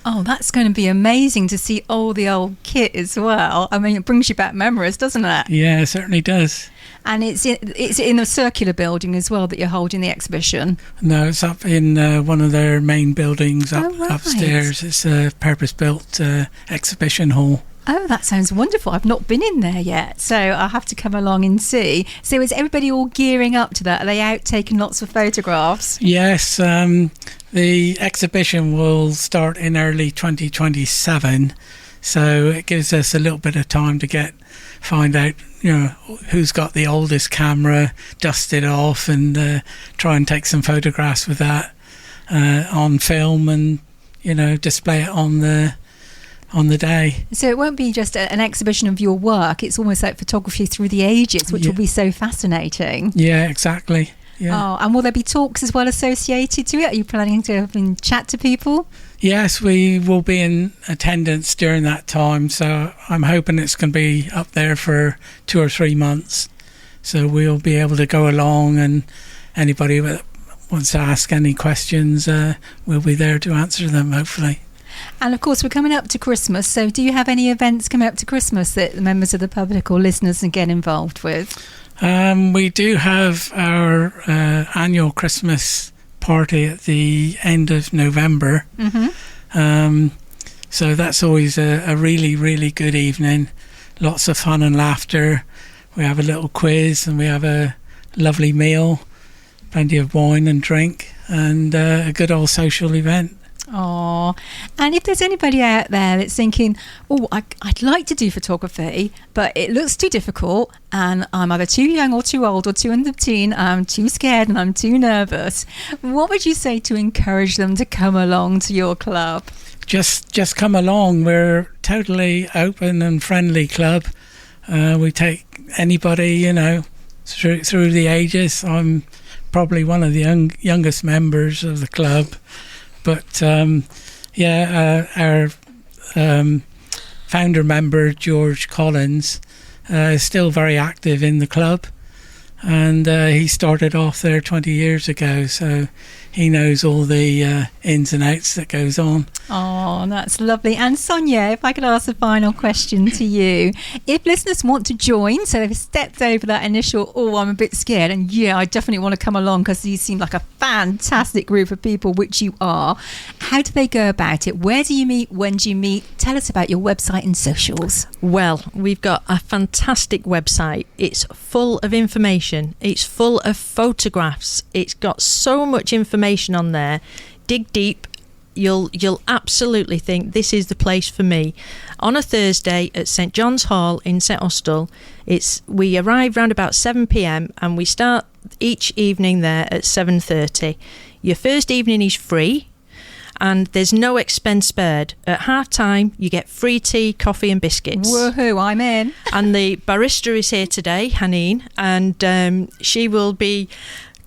Oh, that's going to be amazing to see all the old kit as well. I mean, it brings you back memories, doesn't it? Yeah, it certainly does. And it's in a circular building as well that you're holding the exhibition? No, it's up in one of their main buildings upstairs. It's a purpose-built exhibition hall. Oh, that sounds wonderful. I've not been in there yet, so I'll have to come along and see. So is everybody all gearing up to that? Are they out taking lots of photographs? Yes, the exhibition will start in early 2027, so it gives us a little bit of time to find out, who's got the oldest camera, dust it off, and try and take some photographs with that on film, and display it on the day. So it won't be just an exhibition of your work, it's almost like photography through the ages, which will be so fascinating. Yeah, exactly. Yeah. Oh, and will there be talks as well associated to it? Are you planning to chat to people? Yes, we will be in attendance during that time, so I'm hoping it's going to be up there for 2 or 3 months, so we'll be able to go along, and anybody that wants to ask any questions, we'll be there to answer them, hopefully. And of course, we're coming up to Christmas, so do you have any events coming up to Christmas that the members of the public or listeners can get involved with? We do have our annual Christmas party at the end of November. Mm-hmm. So that's always a really, really good evening. Lots of fun and laughter. We have a little quiz, and we have a lovely meal, plenty of wine and drink, and a good old social event. Oh, and if there's anybody out there that's thinking, I'd like to do photography, but it looks too difficult, and I'm either too young or too old or too in the teen, I'm too scared and I'm too nervous, what would you say to encourage them to come along to your club? Just come along. We're totally open and friendly club. We take anybody, through the ages. I'm probably one of the youngest members of the club. But our founder member, George Collins, is still very active in the club, and he started off there 20 years ago, so he knows all the ins and outs that goes on. Oh, that's lovely. And Sonya, if I could ask a final question to you. If listeners want to join, so they've stepped over that initial, I'm a bit scared, and I definitely want to come along because you seem like a fantastic group of people, which you are. How do they go about it? Where do you meet? When do you meet? Tell us about your website and socials. Well, we've got a fantastic website. It's full of information. It's full of photographs. It's got so much information on there. Dig deep. You'll absolutely think this is the place for me. On a Thursday at St John's Hall in St Austell, we arrive around about 7 p.m. and we start each evening there at 7:30. Your first evening is free, and there's no expense spared. At half time, you get free tea, coffee and biscuits. Woohoo, I'm in. And the barista is here today, Haneen, and she will be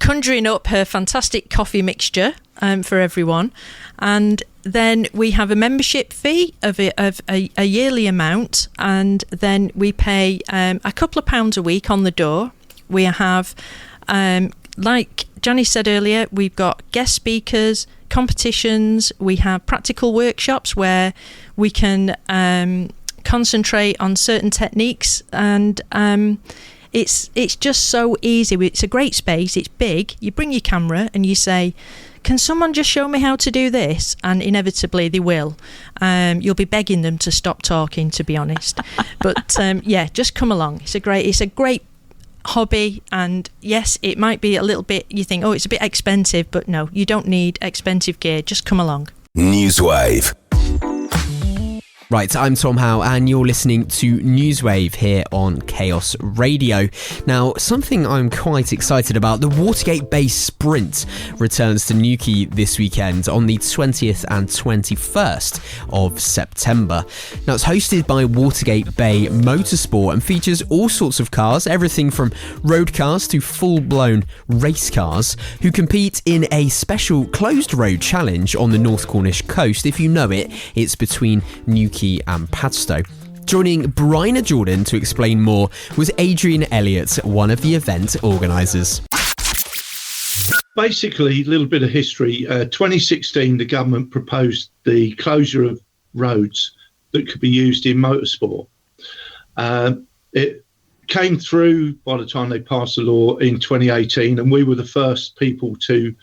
conjuring up her fantastic coffee mixture for everyone. And then we have a membership fee of a yearly amount, and then we pay a couple of pounds a week on the door. We have, like Janice said earlier, we've got guest speakers, competitions, we have practical workshops where we can concentrate on certain techniques, and it's just so easy. It's a great space, it's big. You bring your camera and you say, can someone just show me how to do this? And inevitably they will. You'll be begging them to stop talking, to be honest. But yeah, just come along. It's a great hobby, and yes, it might be a little bit, you think, oh, it's a bit expensive, but no, you don't need expensive gear. Just come along. NEWSWAVE. Right, I'm Tom Howe and you're listening to NEWSWAVE here on Chaos Radio. Now, something I'm quite excited about, the Watergate Bay Sprint returns to Newquay this weekend on the 20th and 21st of September. Now, it's hosted by Watergate Bay Motorsport and features all sorts of cars, everything from road cars to full-blown race cars, who compete in a special closed road challenge on the North Cornish coast. If you know it, it's between Newquay and Padstow. Joining Bryna Jordan to explain more was Adrian Elliott, one of the event organisers. Basically, a little bit of history. 2016, the government proposed the closure of roads that could be used in motorsport. It came through by the time they passed the law in 2018, and we were the first people to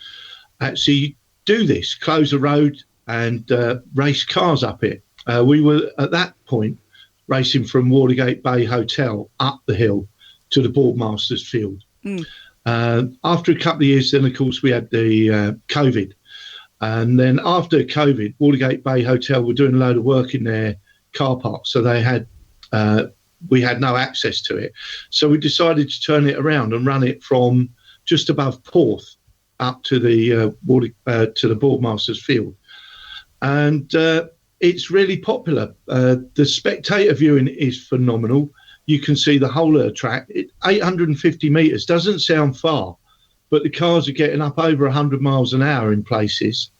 actually do this, close a road and race cars up it. We were at that point racing from Watergate Bay Hotel up the hill to the Boardmasters Field. After a couple of years, then of course we had the COVID, and then after COVID, Watergate Bay Hotel were doing a load of work in their car park, so they had we had no access to it. So we decided to turn it around and run it from just above Porth up to the Boardmasters Field, and it's really popular. The spectator viewing is phenomenal. You can see the whole of the track. 850 metres doesn't sound far, but the cars are getting up over 100 miles an hour in places.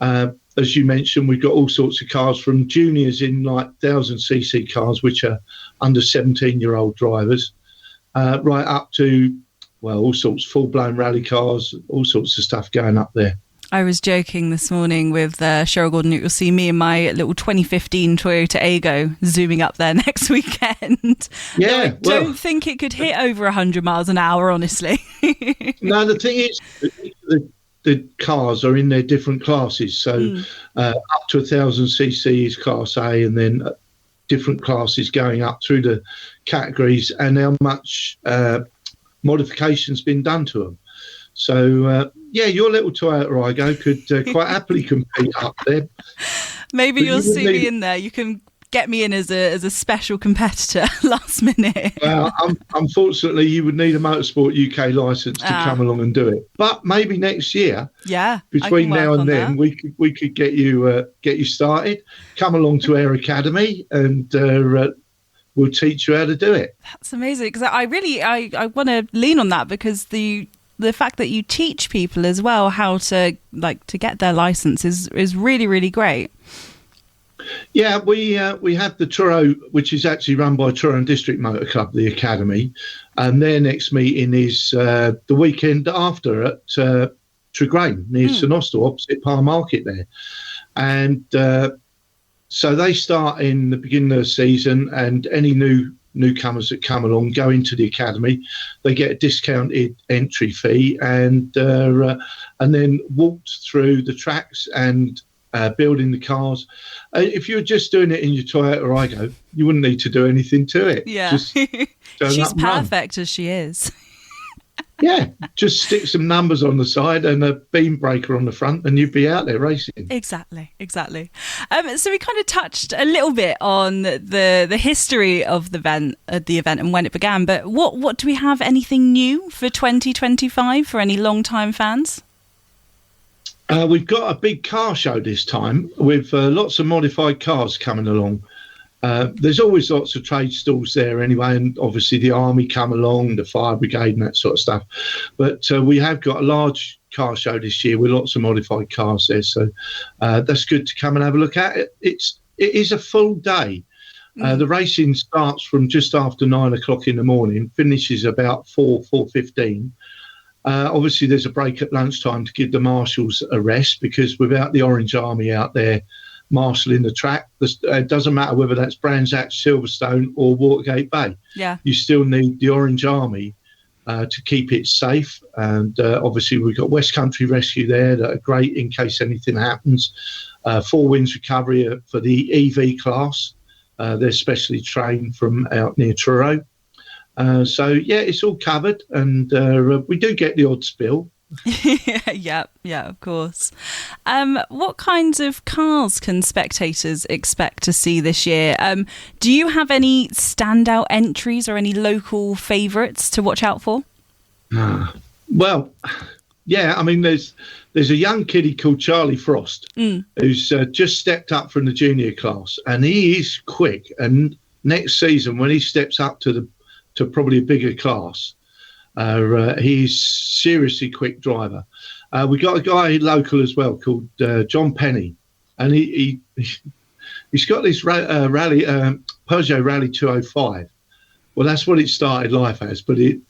As you mentioned, we've got all sorts of cars from juniors in like 1,000cc cars, which are under 17-year-old drivers, right up to, well, all sorts, full-blown rally cars, all sorts of stuff going up there. I was joking this morning with Cheryl Gordon. You'll see me and my little 2015 Toyota Aygo zooming up there next weekend. Yeah, I don't think it could hit over 100 miles an hour, honestly. No, the thing is, the cars are in their different classes. So up to 1,000cc is Class A, and then different classes going up through the categories, and how much modification's been done to them. So, yeah, your little Toyota Aygo could quite happily compete up there. Maybe you'll see me in there. You can get me in as a special competitor last minute. Well, unfortunately, you would need a Motorsport UK licence to come along and do it. But maybe next year, between now and then, we could get you started. Come along to our academy, and we'll teach you how to do it. That's amazing, because I want to lean on that, because the fact that you teach people as well how to get their license is really, really great. Yeah, we have the Truro, which is actually run by Truro District Motor Club, the academy, and their next meeting is the weekend after at Tregrain near St Austell, opposite Parr Market there, and so they start in the beginning of the season, and any newcomers that come along go into the academy. They get a discounted entry fee, and then walked through the tracks and building the cars. If you were just doing it in your Toyota Aygo, you wouldn't need to do anything to it. Yeah, just she's perfect as she is. Yeah, just stick some numbers on the side and a beam breaker on the front, and you'd be out there racing. Exactly. So we kind of touched a little bit on the history of the event and when it began. But what do we have? Anything new for 2025 for any long-time fans? We've got a big car show this time with lots of modified cars coming along. There's always lots of trade stalls there anyway, and obviously the army come along, the fire brigade and that sort of stuff. But we have got a large car show this year with lots of modified cars there, so that's good to come and have a look at. It is a full day. The racing starts from just after 9 o'clock in the morning, finishes about 4:15. Obviously, there's a break at lunchtime to give the marshals a rest, because without the Orange Army out there marshalling the track, it doesn't matter whether that's Brands Hatch, Silverstone or Watergate Bay. Yeah. You still need the Orange Army to keep it safe. And obviously we've got West Country Rescue there that are great in case anything happens. Four Winds Recovery for the EV class. They're specially trained from out near Truro. So, yeah, it's all covered, and we do get the odd spill. Yeah, of course. What kinds of cars can spectators expect to see this year? Do you have any standout entries or any local favourites to watch out for? Well, yeah, I mean, there's a young kiddie called Charlie Frost who's just stepped up from the junior class, and he is quick. And next season, when he steps up to probably a bigger class, he's seriously quick driver. We got a guy local as well called John Penny, and he's got this rally Peugeot Rally 205. Well, that's what it started life as, but it,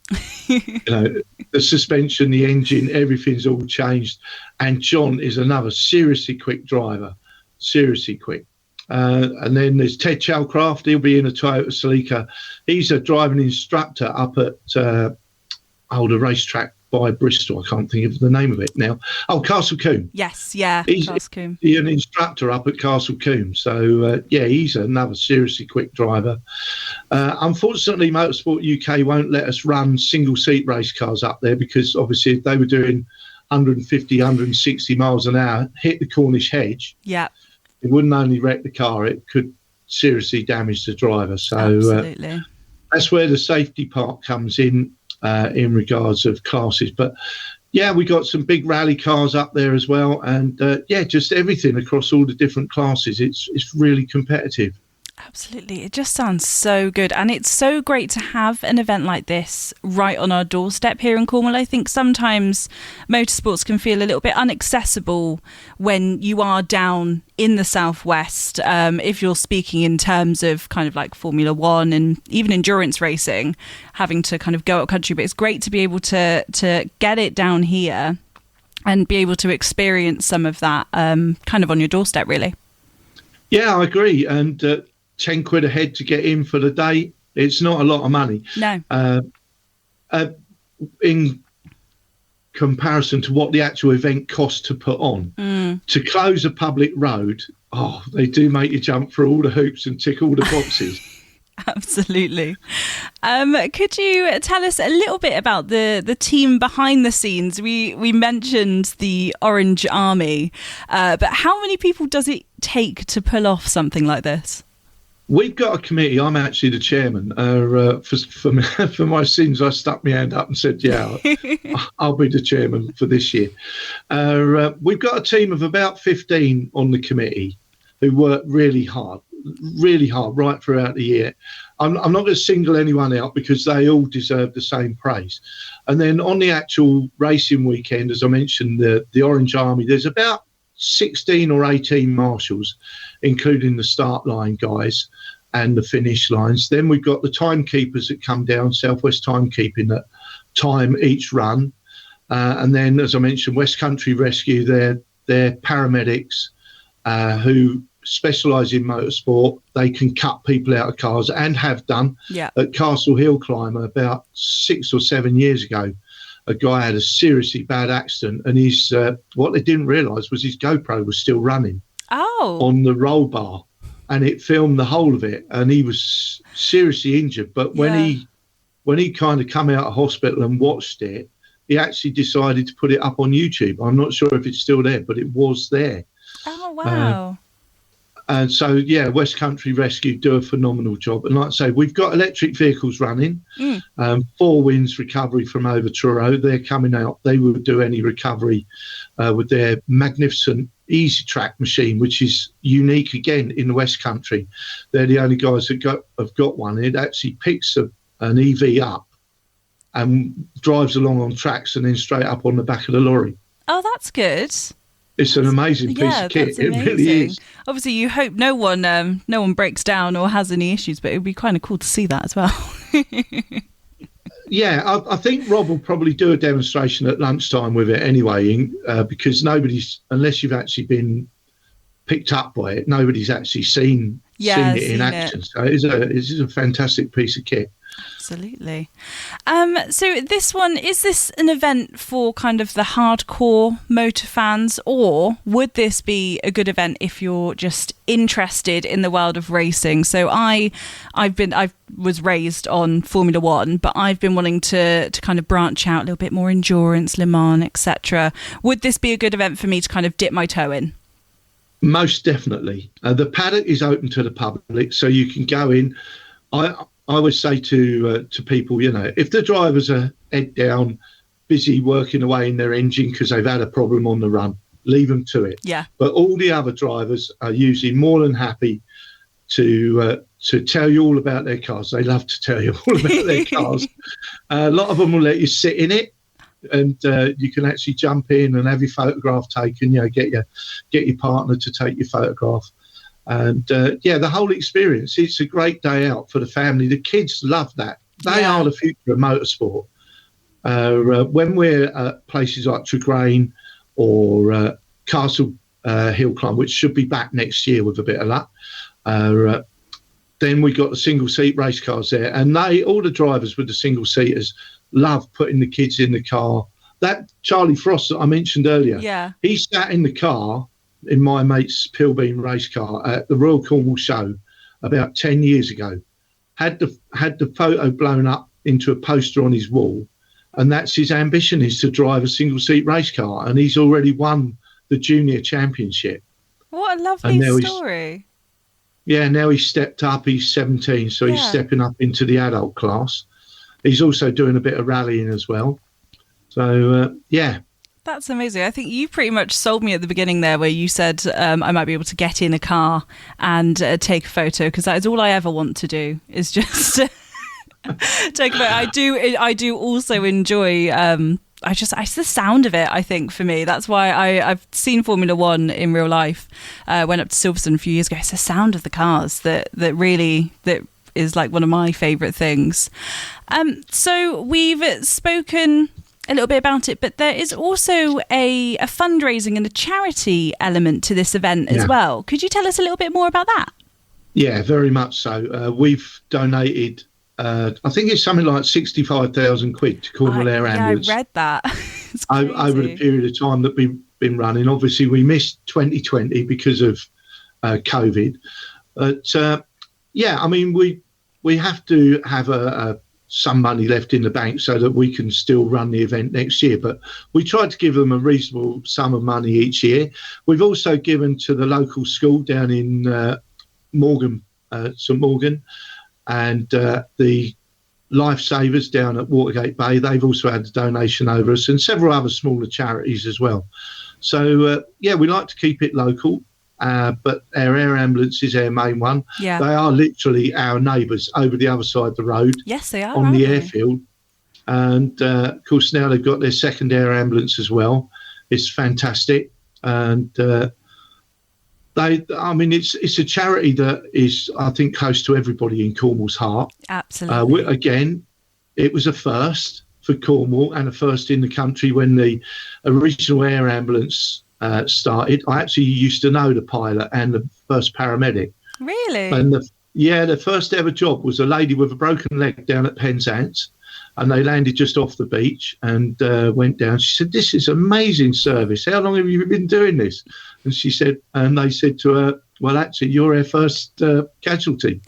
the suspension, the engine, everything's all changed. And John is another seriously quick driver, seriously quick. And then there's Ted Chalcraft. He'll be in a Toyota Celica. He's a driving instructor up at the racetrack by Bristol. I can't think of the name of it now. Oh, Castle Combe. Yes, yeah, Castle Combe. He's an instructor up at Castle Combe. So, he's another seriously quick driver. Unfortunately, Motorsport UK won't let us run single-seat race cars up there, because obviously if they were doing 150, 160 miles an hour, hit the Cornish hedge, it wouldn't only wreck the car, it could seriously damage the driver. So that's where the safety part comes in regards of classes. But yeah, we got some big rally cars up there as well, and just everything across all the different classes. It's really competitive. Absolutely. It just sounds so good. And it's so great to have an event like this right on our doorstep here in Cornwall. I think sometimes motorsports can feel a little bit inaccessible when you are down in the southwest, if you're speaking in terms of kind of like Formula One and even endurance racing, having to kind of go up country. But it's great to be able to get it down here and be able to experience some of that kind of on your doorstep, really. Yeah, I agree. And 10 quid a head to get in for the day. It's not a lot of money. No. In comparison to what the actual event costs to put on. To close a public road, they do make you jump through all the hoops and tick all the boxes. Absolutely. Could you tell us a little bit about the team behind the scenes? We mentioned the Orange Army, but how many people does it take to pull off something like this? We've got a committee. I'm actually the chairman. For my sins, I stuck my hand up and said, yeah, I'll be the chairman for this year. We've got a team of about 15 on the committee who work really hard right throughout the year. I'm not going to single anyone out because they all deserve the same praise. And then on the actual racing weekend, as I mentioned, the Orange Army, there's about 16 or 18 marshals, including the start line guys and the finish lines. Then we've got the timekeepers that come down, Southwest Timekeeping, that time each run. And then, as I mentioned, West Country Rescue, they're paramedics who specialise in motorsport. They can cut people out of cars and have done. At Castle Hill Climber about 6 or 7 years ago. A guy had a seriously bad accident, and he's what they didn't realise was his GoPro was still running on the roll bar, and it filmed the whole of it, and he was seriously injured. But when he kind of come out of hospital and watched it, he actually decided to put it up on YouTube. I'm not sure if it's still there, but it was there. Oh, wow. And so, yeah, West Country Rescue do a phenomenal job. And like I say, we've got electric vehicles running. Four Winds Recovery from over Truro. They're coming out. They will do any recovery with their magnificent Easy Track machine, which is unique again in the West Country. They're the only guys that have got one. It actually picks an EV up and drives along on tracks and then straight up on the back of the lorry. Oh, that's good. It's an amazing piece of kit. It really is. Obviously, you hope no one breaks down or has any issues, but it would be kind of cool to see that as well. Yeah, I think Rob will probably do a demonstration at lunchtime with it anyway, because unless you've actually been picked up by it, nobody's actually seen it in action. So it is a fantastic piece of kit. Absolutely. So this one, is this an event for kind of the hardcore motor fans, or would this be a good event if you're just interested in the world of racing? So I was raised on Formula One, but I've been wanting to kind of branch out a little bit more endurance, Le Mans, etc. Would this be a good event for me to kind of dip my toe in? Most definitely. The paddock is open to the public, so you can go in. I would say to people, if the drivers are head down, busy working away in their engine because they've had a problem on the run, leave them to it. Yeah. But all the other drivers are usually more than happy to tell you all about their cars. They love to tell you all about their cars. A lot of them will let you sit in it, and you can actually jump in and have your photograph taken. Get your partner to take your photograph. And the whole experience, it's a great day out for the family. The kids love that. They are the future of motorsport. When we're at places like Tregrain or Castle Hill Climb, which should be back next year with a bit of luck, then we got the single seat race cars there. And all the drivers with the single seaters love putting the kids in the car. That Charlie Frost that I mentioned earlier, he sat in the car in my mate's Pilbeam race car at the Royal Cornwall Show about 10 years ago, had the photo blown up into a poster on his wall, and that's his ambition, is to drive a single-seat race car, and he's already won the junior championship. What a lovely story. Now he's stepped up, he's 17, so he's stepping up into the adult class. He's also doing a bit of rallying as well. So, That's amazing. I think you pretty much sold me at the beginning there, where you said I might be able to get in a car and take a photo, because that is all I ever want to do, is just take a photo. I do also enjoy. It's the sound of it. I think for me, that's why I've seen Formula One in real life. Went up to Silverstone a few years ago. It's the sound of the cars that is like one of my favourite things. So we've spoken a little bit about it, but there is also a fundraising and a charity element to this event as well. Could you tell us a little bit more about that? Yeah, very much so. We've donated, I think it's something like 65,000 quid to Cornwall Air Ambulance. I read that. Over the period of time that we've been running. Obviously, we missed 2020 because of COVID. But, we have to have some money left in the bank so that we can still run the event next year. But we tried to give them a reasonable sum of money each year. We've also given to the local school down in Morgan, St Morgan, and the Lifesavers down at Watergate Bay. They've also had a donation over us, and several other smaller charities as well. So, we like to keep it local. But our air ambulance is our main one. Yeah. They are literally our neighbours over the other side of the road. Yes, they are. On the airfield. And, of course, now they've got their second air ambulance as well. It's fantastic. And it's a charity that is, I think, close to everybody in Cornwall's heart. Absolutely. Again, it was a first for Cornwall and a first in the country when the original air ambulance started. I actually used to know the pilot and the first paramedic. Really? And the first ever job was a lady with a broken leg down at Penzance, and they landed just off the beach and went down. She said, "This is amazing service. How long have you been doing this?" And she said, and they said to her, "Well, actually, you're our first casualty."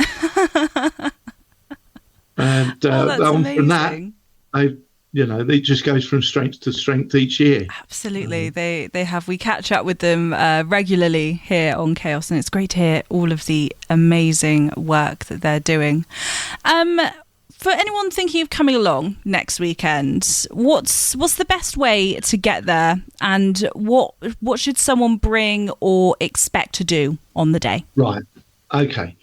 And that's amazing. from that, it just goes from strength to strength each year. Absolutely. They have. We catch up with them regularly here on Chaos, and it's great to hear all of the amazing work that they're doing. For anyone thinking of coming along next weekend, what's the best way to get there, and what should someone bring or expect to do on the day? Right. Okay.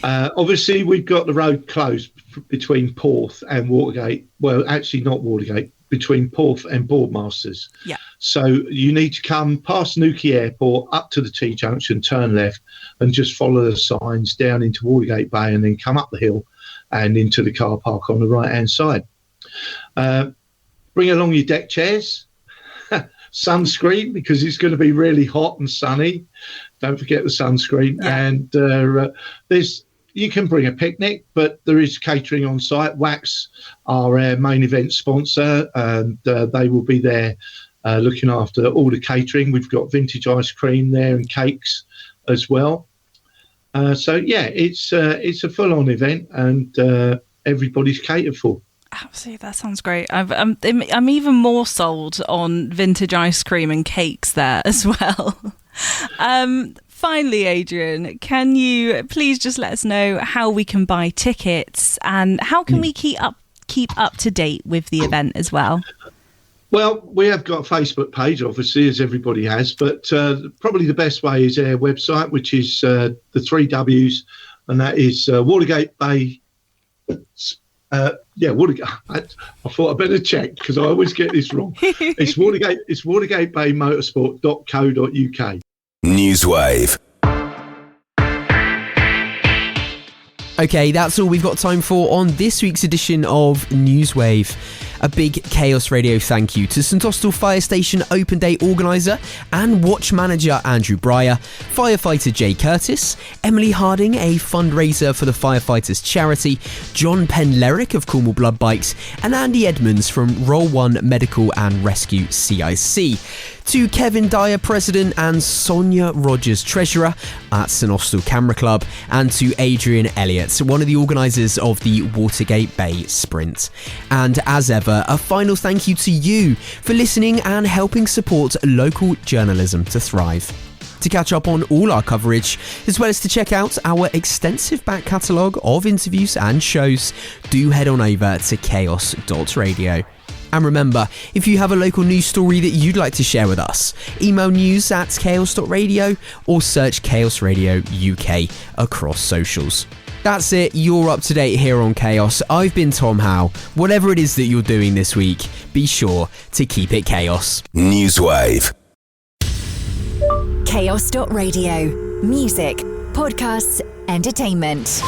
Obviously, we've got the road closed between Porth and Watergate. Well, actually not Watergate, between Porth and Boardmasters. Yeah. So you need to come past Newquay Airport, up to the T-junction, turn left, and just follow the signs down into Watergate Bay, and then come up the hill and into the car park on the right-hand side. Bring along your deck chairs, sunscreen, because it's going to be really hot and sunny. Don't forget the sunscreen. Yeah. And you can bring a picnic, but there is catering on site. Wax are our main event sponsor, and they will be there looking after all the catering. We've got vintage ice cream there and cakes as well. It's a full-on event, and everybody's catered for. Absolutely, that sounds great. I'm even more sold on vintage ice cream and cakes there as well. Finally, Adrian, can you please just let us know how we can buy tickets, and how can we keep up to date with the event as well? Well, we have got a Facebook page, obviously, as everybody has, but probably the best way is our website, which is the 3 W's, and that is Watergate Bay. Watergate. I thought I'd better check because I always get this wrong. It's Watergate. It's watergatebaymotorsport.co.uk. NEWSWAVE. Okay, that's all we've got time for on this week's edition of NEWSWAVE. A big Chaos Radio thank you to St Austell Fire Station Open Day organiser and watch manager Andrew Breyer, firefighter Jay Curtis, Emily Harding, a fundraiser for the firefighters charity, John Penlerick of Cornwall Blood Bikes, and Andy Edmonds from Roll 1 Medical and Rescue CIC. To Kevin Dyer, President, and Sonya Rogers, Treasurer at St Austell Camera Club, and to Adrian Elliott, one of the organisers of the Watergate Bay Sprint. And as ever, a final thank you to you for listening and helping support local journalism to thrive. To catch up on all our coverage, as well as to check out our extensive back catalogue of interviews and shows, do head on over to chaos.radio. And remember, if you have a local news story that you'd like to share with us, email news@chaos.radio or search Chaos Radio UK across socials. That's it, you're up to date here on Chaos. I've been Tom Howe. Whatever it is that you're doing this week, be sure to keep it chaos. NEWSWAVE. Chaos.radio. Music, podcasts, entertainment.